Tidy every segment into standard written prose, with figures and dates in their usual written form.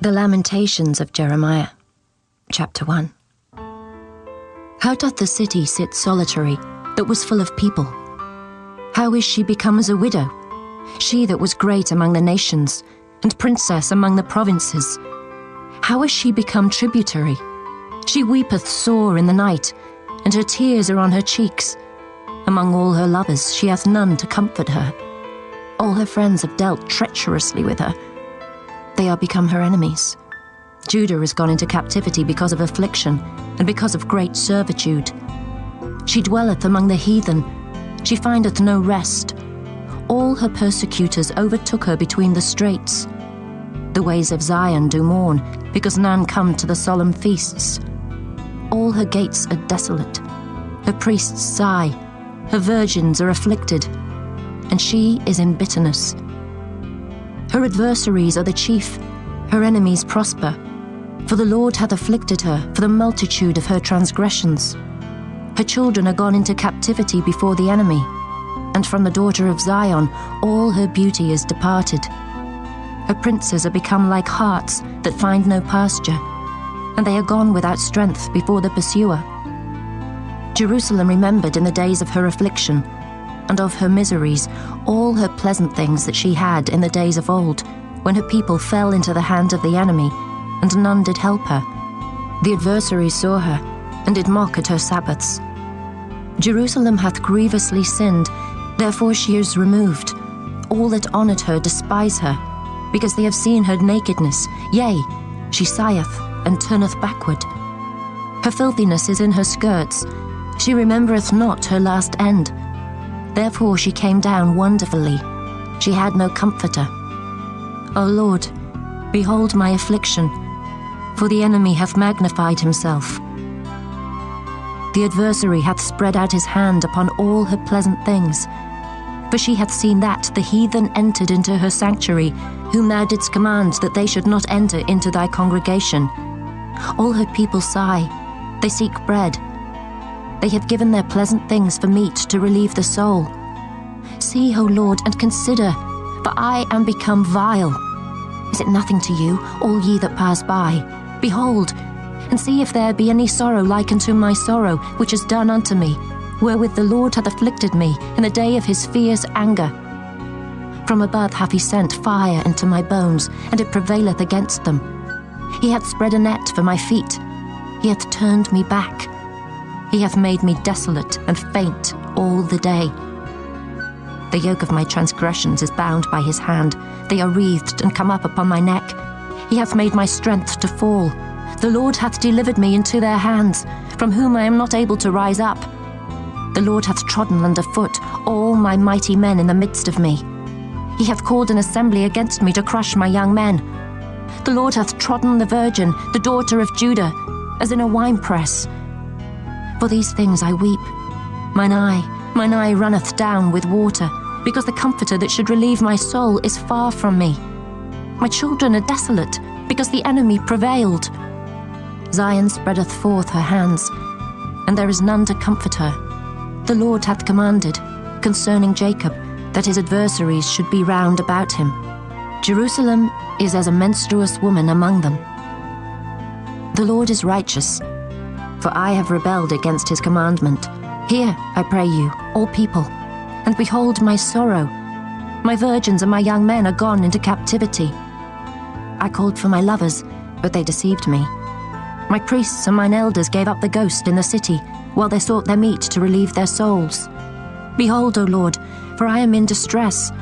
The Lamentations of Jeremiah, Chapter 1. How doth the city sit solitary, that was full of people? How is she become as a widow, she that was great among the nations, and princess among the provinces? How is she become tributary? She weepeth sore in the night, and her tears are on her cheeks. Among all her lovers she hath none to comfort her. All her friends have dealt treacherously with her. They are become her enemies. Judah is gone into captivity because of affliction, and because of great servitude. She dwelleth among the heathen, she findeth no rest. All her persecutors overtook her between the straits. The ways of Zion do mourn, because none come to the solemn feasts. All her gates are desolate, her priests sigh, her virgins are afflicted, and she is in bitterness. Her adversaries are the chief, her enemies prosper. For the Lord hath afflicted her for the multitude of her transgressions. Her children are gone into captivity before the enemy, and from the daughter of Zion all her beauty is departed. Her princes are become like harts that find no pasture, and they are gone without strength before the pursuer. Jerusalem remembered in the days of her affliction, and of her miseries, all her pleasant things that she had in the days of old, when her people fell into the hand of the enemy, and none did help her. The adversaries saw her, and did mock at her Sabbaths. Jerusalem hath grievously sinned, therefore she is removed. All that honoured her despise her, because they have seen her nakedness. Yea, she sigheth, and turneth backward. Her filthiness is in her skirts, she remembereth not her last end. Therefore she came down wonderfully, she had no comforter. O Lord, behold my affliction, for the enemy hath magnified himself. The adversary hath spread out his hand upon all her pleasant things. For she hath seen that the heathen entered into her sanctuary, whom thou didst command that they should not enter into thy congregation. All her people sigh, they seek bread. They have given their pleasant things for meat to relieve the soul. See, O Lord, and consider, for I am become vile. Is it nothing to you, all ye that pass by? Behold, and see if there be any sorrow like unto my sorrow, which is done unto me, wherewith the Lord hath afflicted me in the day of his fierce anger. From above hath he sent fire into my bones, and it prevaileth against them. He hath spread a net for my feet, he hath turned me back. He hath made me desolate and faint all the day. The yoke of my transgressions is bound by his hand. They are wreathed and come up upon my neck. He hath made my strength to fall. The Lord hath delivered me into their hands, from whom I am not able to rise up. The Lord hath trodden under foot all my mighty men in the midst of me. He hath called an assembly against me to crush my young men. The Lord hath trodden the virgin, the daughter of Judah, as in a winepress. For these things I weep. Mine eye runneth down with water, because the comforter that should relieve my soul is far from me. My children are desolate, because the enemy prevailed. Zion spreadeth forth her hands, and there is none to comfort her. The Lord hath commanded, concerning Jacob, that his adversaries should be round about him. Jerusalem is as a menstruous woman among them. The Lord is righteous, for I have rebelled against his commandment. Hear, I pray you, all people, and behold my sorrow. My virgins and my young men are gone into captivity. I called for my lovers, but they deceived me. My priests and mine elders gave up the ghost in the city, while they sought their meat to relieve their souls. Behold, O Lord, for I am in distress.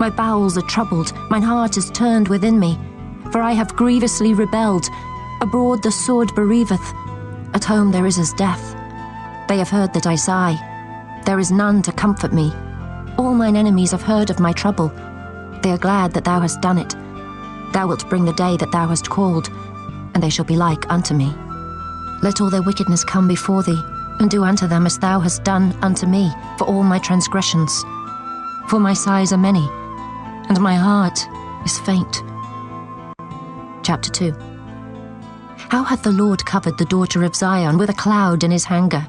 My bowels are troubled, mine heart is turned within me, for I have grievously rebelled. Abroad the sword bereaveth, at home there is as death. They have heard that I sigh. There is none to comfort me. All mine enemies have heard of my trouble. They are glad that thou hast done it. Thou wilt bring the day that thou hast called, and they shall be like unto me. Let all their wickedness come before thee, and do unto them as thou hast done unto me for all my transgressions. For my sighs are many, and my heart is faint. Chapter 2. How hath the Lord covered the daughter of Zion with a cloud in his anger,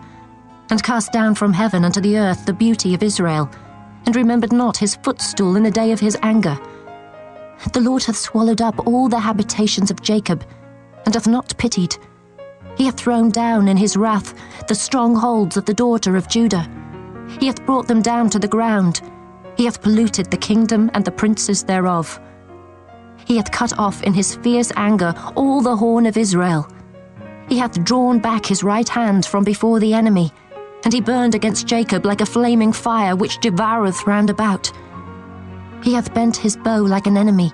and cast down from heaven unto the earth the beauty of Israel, and remembered not his footstool in the day of his anger. The Lord hath swallowed up all the habitations of Jacob, and hath not pitied. He hath thrown down in his wrath the strongholds of the daughter of Judah. He hath brought them down to the ground. He hath polluted the kingdom and the princes thereof. He hath cut off in his fierce anger all the horn of Israel. He hath drawn back his right hand from before the enemy, and he burned against Jacob like a flaming fire which devoureth round about. He hath bent his bow like an enemy.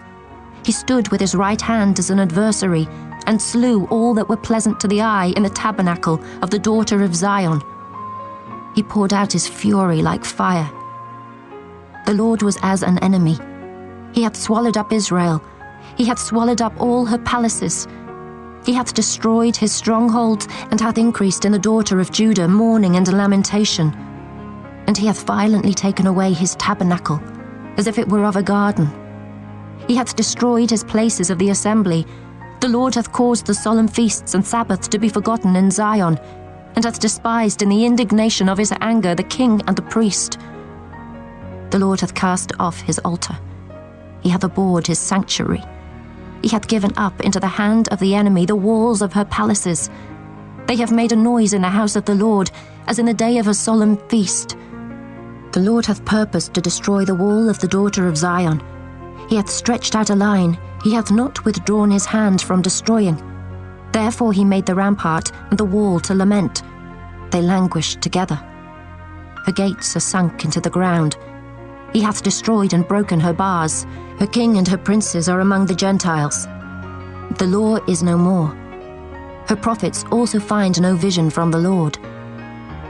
He stood with his right hand as an adversary, and slew all that were pleasant to the eye in the tabernacle of the daughter of Zion. He poured out his fury like fire. The Lord was as an enemy. He hath swallowed up Israel. He hath swallowed up all her palaces. He hath destroyed his strongholds, and hath increased in the daughter of Judah mourning and lamentation. And he hath violently taken away his tabernacle, as if it were of a garden. He hath destroyed his places of the assembly. The Lord hath caused the solemn feasts and Sabbaths to be forgotten in Zion, and hath despised in the indignation of his anger the king and the priest. The Lord hath cast off his altar. He hath abhorred his sanctuary. He hath given up into the hand of the enemy the walls of her palaces. They have made a noise in the house of the Lord, as in the day of a solemn feast. The Lord hath purposed to destroy the wall of the daughter of Zion. He hath stretched out a line. He hath not withdrawn his hand from destroying. Therefore he made the rampart and the wall to lament. They languished together. Her gates are sunk into the ground. He hath destroyed and broken her bars. Her king and her princes are among the Gentiles. The law is no more. Her prophets also find no vision from the Lord.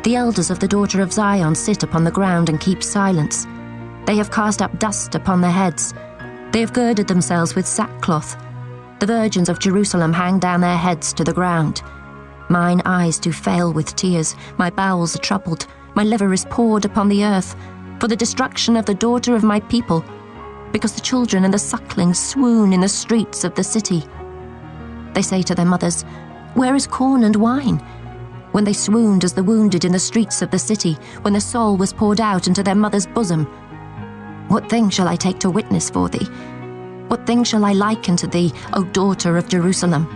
The elders of the daughter of Zion sit upon the ground and keep silence. They have cast up dust upon their heads. They have girded themselves with sackcloth. The virgins of Jerusalem hang down their heads to the ground. Mine eyes do fail with tears. My bowels are troubled. My liver is poured upon the earth, for the destruction of the daughter of my people, because the children and the sucklings swoon in the streets of the city. They say to their mothers, Where is corn and wine? When they swooned as the wounded in the streets of the city, when their soul was poured out into their mother's bosom. What thing shall I take to witness for thee? What thing shall I liken to thee, O daughter of Jerusalem?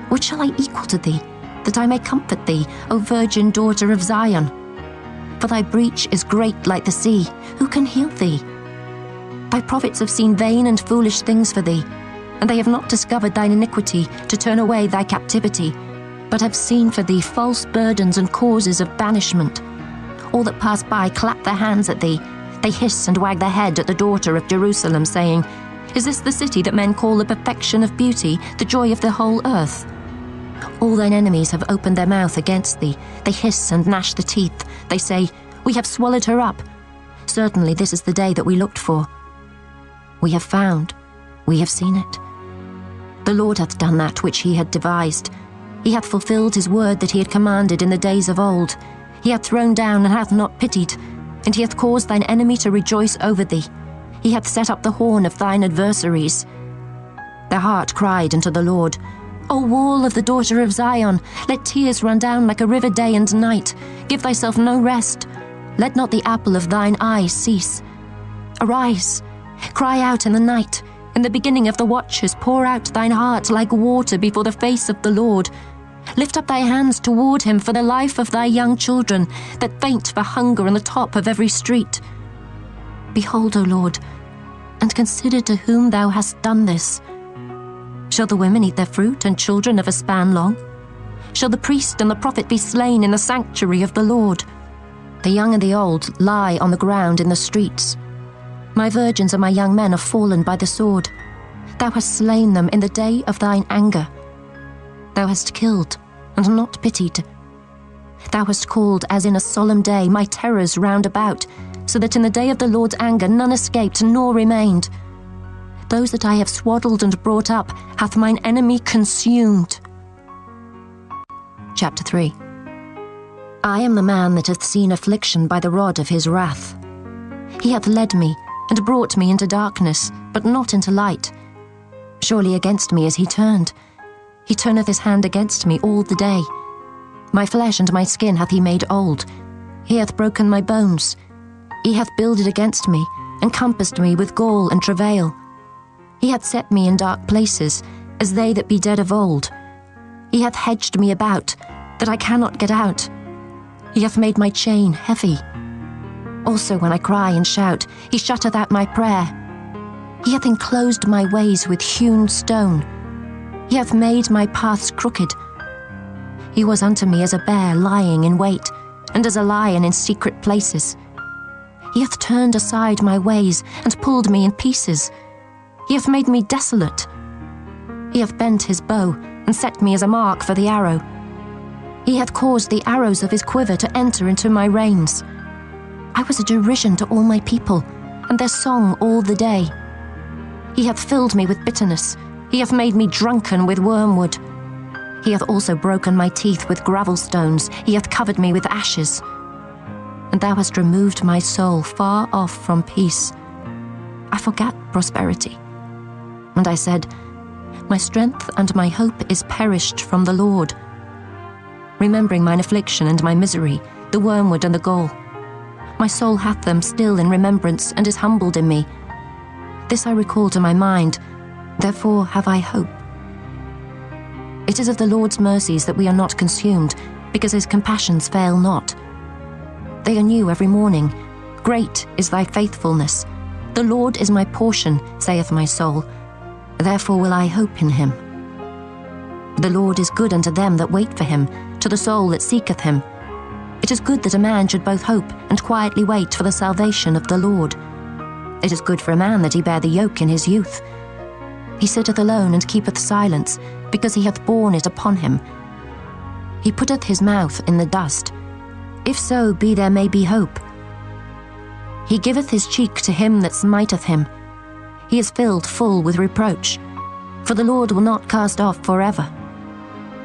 What shall I equal to thee, that I may comfort thee, O virgin daughter of Zion? For thy breach is great like the sea. Who can heal thee? Thy prophets have seen vain and foolish things for thee, and they have not discovered thine iniquity to turn away thy captivity, but have seen for thee false burdens and causes of banishment. All that pass by clap their hands at thee. They hiss and wag their head at the daughter of Jerusalem, saying, Is this the city that men call the perfection of beauty, the joy of the whole earth? All thine enemies have opened their mouth against thee. They hiss and gnash the teeth. They say, We have swallowed her up. Certainly this is the day that we looked for. We have found, we have seen it. The Lord hath done that which he had devised. He hath fulfilled his word that he had commanded in the days of old. He hath thrown down and hath not pitied, and he hath caused thine enemy to rejoice over thee. He hath set up the horn of thine adversaries. Their heart cried unto the Lord, O wall of the daughter of Zion, let tears run down like a river day and night. Give thyself no rest. Let not the apple of thine eye cease. Arise, cry out in the night. In the beginning of the watches pour out thine heart like water before the face of the Lord. Lift up thy hands toward him for the life of thy young children, that faint for hunger on the top of every street. Behold, O Lord, and consider to whom thou hast done this. Shall the women eat their fruit, and children of a span long? Shall the priest and the prophet be slain in the sanctuary of the Lord? The young and the old lie on the ground in the streets. My virgins and my young men are fallen by the sword. Thou hast slain them in the day of thine anger. Thou hast killed and not pitied. Thou hast called as in a solemn day my terrors round about, so that in the day of the Lord's anger none escaped nor remained. Those that I have swaddled and brought up hath mine enemy consumed. Chapter 3. I am the man that hath seen affliction by the rod of his wrath. He hath led me, and brought me into darkness, but not into light. Surely against me is he turned. He turneth his hand against me all the day. My flesh and my skin hath he made old. He hath broken my bones. He hath builded against me, and compassed me with gall and travail. He hath set me in dark places, as they that be dead of old. He hath hedged me about, that I cannot get out. He hath made my chain heavy. Also when I cry and shout, he shutteth out my prayer. He hath enclosed my ways with hewn stone. He hath made my paths crooked. He was unto me as a bear lying in wait, and as a lion in secret places. He hath turned aside my ways, and pulled me in pieces. He hath made me desolate. He hath bent his bow, and set me as a mark for the arrow. He hath caused the arrows of his quiver to enter into my reins. I was a derision to all my people, and their song all the day. He hath filled me with bitterness. He hath made me drunken with wormwood. He hath also broken my teeth with gravel stones. He hath covered me with ashes. And thou hast removed my soul far off from peace. I forgat prosperity. And I said, my strength and my hope is perished from the Lord. Remembering mine affliction and my misery, the wormwood and the gall. My soul hath them still in remembrance, and is humbled in me. This I recall to my mind, therefore have I hope. It is of the Lord's mercies that we are not consumed, because his compassions fail not. They are new every morning. Great is thy faithfulness. The Lord is my portion, saith my soul. Therefore will I hope in him. The Lord is good unto them that wait for him, to the soul that seeketh him. It is good that a man should both hope and quietly wait for the salvation of the Lord. It is good for a man that he bear the yoke in his youth. He sitteth alone and keepeth silence, because he hath borne it upon him. He putteth his mouth in the dust. If so be there may be hope. He giveth his cheek to him that smiteth him. He is filled full with reproach. For the Lord will not cast off forever.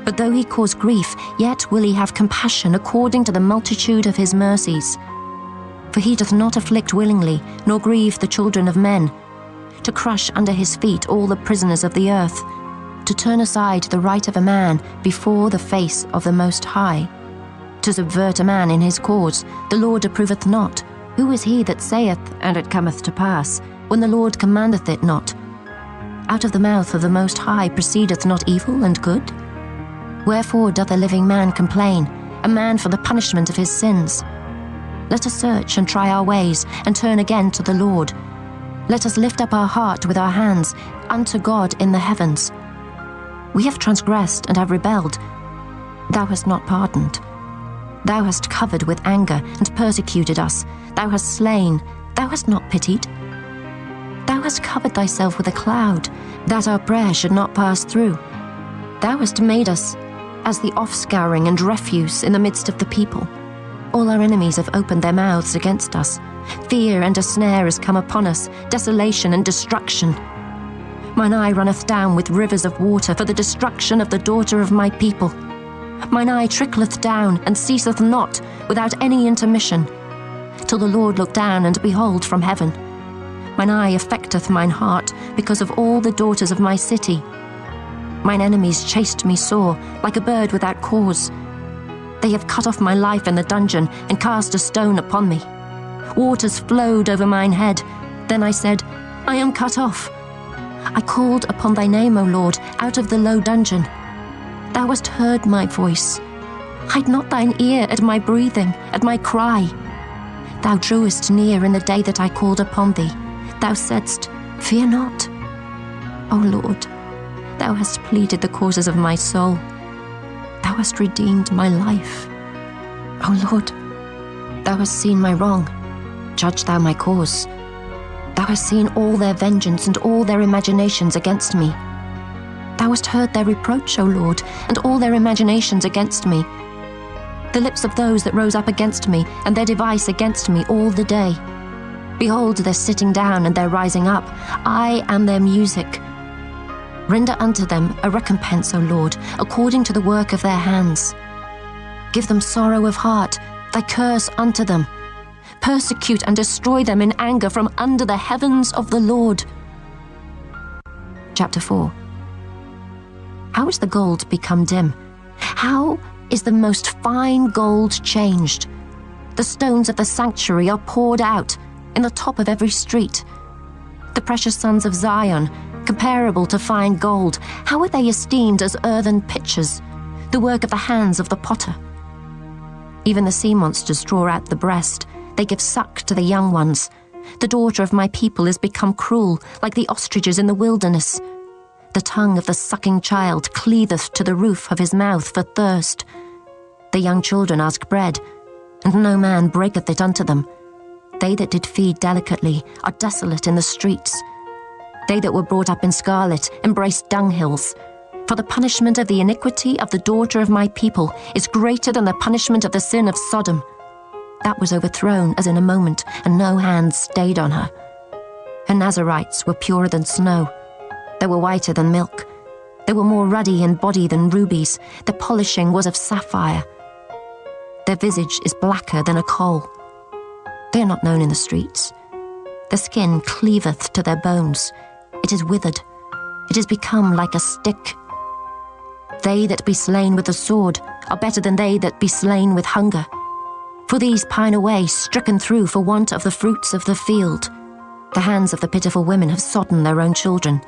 But though he cause grief, yet will he have compassion according to the multitude of his mercies. For he doth not afflict willingly, nor grieve the children of men, to crush under his feet all the prisoners of the earth, to turn aside the right of a man before the face of the Most High, to subvert a man in his cause, the Lord approveth not. Who is he that saith, and it cometh to pass, when the Lord commandeth it not? Out of the mouth of the Most High proceedeth not evil and good? Wherefore doth a living man complain, a man for the punishment of his sins? Let us search and try our ways, and turn again to the Lord. Let us lift up our heart with our hands unto God in the heavens. We have transgressed and have rebelled. Thou hast not pardoned. Thou hast covered with anger and persecuted us. Thou hast slain. Thou hast not pitied. Thou hast covered thyself with a cloud, that our prayer should not pass through. Thou hast made us as the offscouring and refuse in the midst of the people. All our enemies have opened their mouths against us. Fear and a snare is come upon us, desolation and destruction. Mine eye runneth down with rivers of water for the destruction of the daughter of my people. Mine eye trickleth down and ceaseth not without any intermission, till the Lord look down and behold from heaven. Mine eye affecteth mine heart because of all the daughters of my city. Mine enemies chased me sore, like a bird without cause. They have cut off my life in the dungeon, and cast a stone upon me. Waters flowed over mine head. Then I said, I am cut off. I called upon thy name, O Lord, out of the low dungeon. Thou hast heard my voice. Hide not thine ear at my breathing, at my cry. Thou drewest near in the day that I called upon thee. Thou saidst, fear not. O Lord, thou hast pleaded the causes of my soul. Thou hast redeemed my life. O Lord, thou hast seen my wrong. Judge thou my cause. Thou hast seen all their vengeance and all their imaginations against me. Thou hast heard their reproach, O Lord, and all their imaginations against me. The lips of those that rose up against me, and their device against me all the day. Behold their sitting down and their rising up. I am their music. Render unto them a recompense, O Lord, according to the work of their hands. Give them sorrow of heart, thy curse unto them. Persecute and destroy them in anger from under the heavens of the Lord. Chapter 4. How is the gold become dim? How is the most fine gold changed? The stones of the sanctuary are poured out in the top of every street. The precious sons of Zion, comparable to fine gold, how are they esteemed as earthen pitchers, the work of the hands of the potter? Even the sea monsters draw out the breast. They give suck to the young ones. The daughter of my people is become cruel, like the ostriches in the wilderness. The tongue of the sucking child cleaveth to the roof of his mouth for thirst. The young children ask bread, and no man breaketh it unto them. They that did feed delicately are desolate in the streets. They that were brought up in scarlet embrace dunghills. For the punishment of the iniquity of the daughter of my people is greater than the punishment of the sin of Sodom. That was overthrown as in a moment, and no hand stayed on her. Her Nazarites were purer than snow. They were whiter than milk. They were more ruddy in body than rubies. Their polishing was of sapphire. Their visage is blacker than a coal. They are not known in the streets. The skin cleaveth to their bones. It is withered. It is become like a stick. They that be slain with the sword are better than they that be slain with hunger. For these pine away, stricken through for want of the fruits of the field. The hands of the pitiful women have sodden their own children.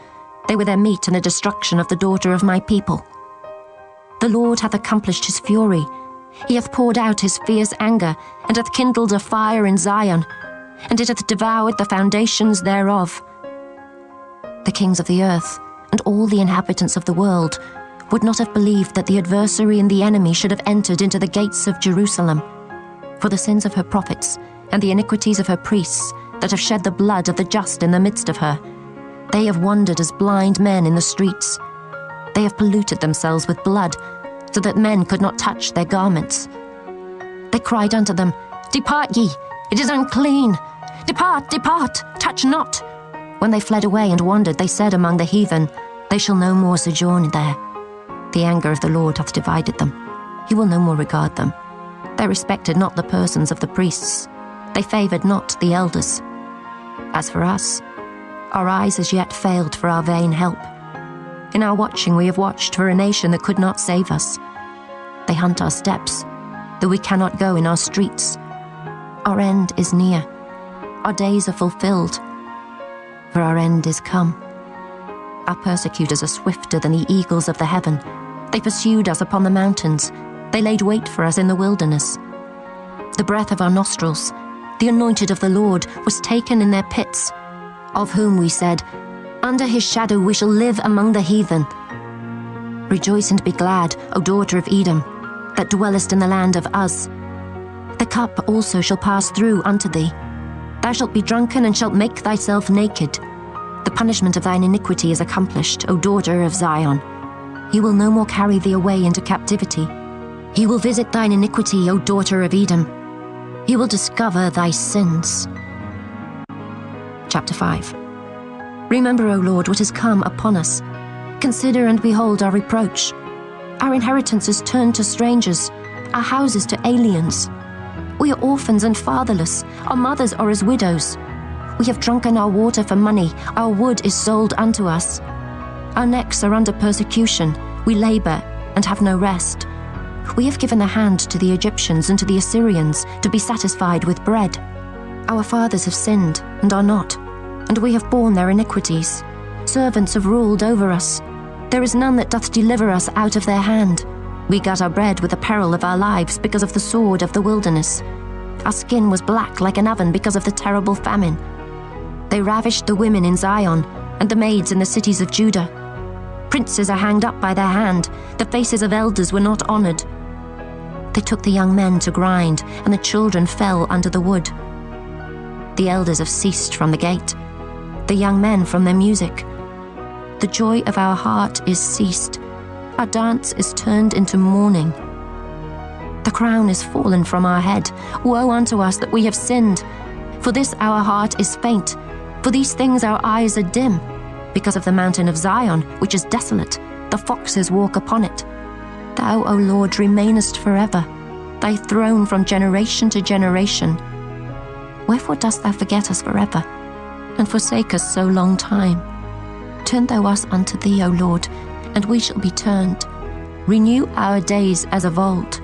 They were their meat in the destruction of the daughter of my people. The Lord hath accomplished his fury. He hath poured out his fierce anger, and hath kindled a fire in Zion, and it hath devoured the foundations thereof. The kings of the earth, and all the inhabitants of the world, would not have believed that the adversary and the enemy should have entered into the gates of Jerusalem. For the sins of her prophets, and the iniquities of her priests, that have shed the blood of the just in the midst of her, they have wandered as blind men in the streets. They have polluted themselves with blood, so that men could not touch their garments. They cried unto them, Depart ye, it is unclean. Depart, depart, touch not. When they fled away and wandered, they said among the heathen, They shall no more sojourn there. The anger of the Lord hath divided them. He will no more regard them. They respected not the persons of the priests. They favoured not the elders. As for us, our eyes as yet failed for our vain help. In our watching we have watched for a nation that could not save us. They hunt our steps, though we cannot go in our streets. Our end is near. Our days are fulfilled, for our end is come. Our persecutors are swifter than the eagles of the heaven. They pursued us upon the mountains. They laid wait for us in the wilderness. The breath of our nostrils, the anointed of the Lord, was taken in their pits, of whom we said, Under his shadow we shall live among the heathen. Rejoice and be glad, O daughter of Edom, that dwellest in the land of Uz. The cup also shall pass through unto thee. Thou shalt be drunken and shalt make thyself naked. The punishment of thine iniquity is accomplished, O daughter of Zion. He will no more carry thee away into captivity. He will visit thine iniquity, O daughter of Edom. He will discover thy sins. Chapter 5. Remember, O Lord, what is come upon us. Consider and behold our reproach. Our inheritance is turned to strangers, our houses to aliens. We are orphans and fatherless. Our mothers are as widows. We have drunken our water for money. Our wood is sold unto us. Our necks are under persecution. We labor and have no rest. We have given the hand to the Egyptians and to the Assyrians to be satisfied with bread. Our fathers have sinned and are not, and we have borne their iniquities. Servants have ruled over us. There is none that doth deliver us out of their hand. We got our bread with the peril of our lives because of the sword of the wilderness. Our skin was black like an oven because of the terrible famine. They ravished the women in Zion and the maids in the cities of Judah. Princes are hanged up by their hand. The faces of elders were not honoured. They took the young men to grind, and the children fell under the wood. The elders have ceased from the gate, the young men from their music. The joy of our heart is ceased. Our dance is turned into mourning. The crown is fallen from our head. Woe unto us that we have sinned. For this our heart is faint. For these things our eyes are dim. Because of the mountain of Zion, which is desolate, the foxes walk upon it. Thou, O Lord, remainest forever, thy throne from generation to generation. Wherefore dost thou forget us forever, and forsake us so long time? Turn thou us unto thee, O Lord, and we shall be turned. Renew our days as of old.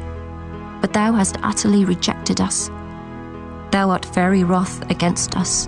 But thou hast utterly rejected us. Thou art very wroth against us.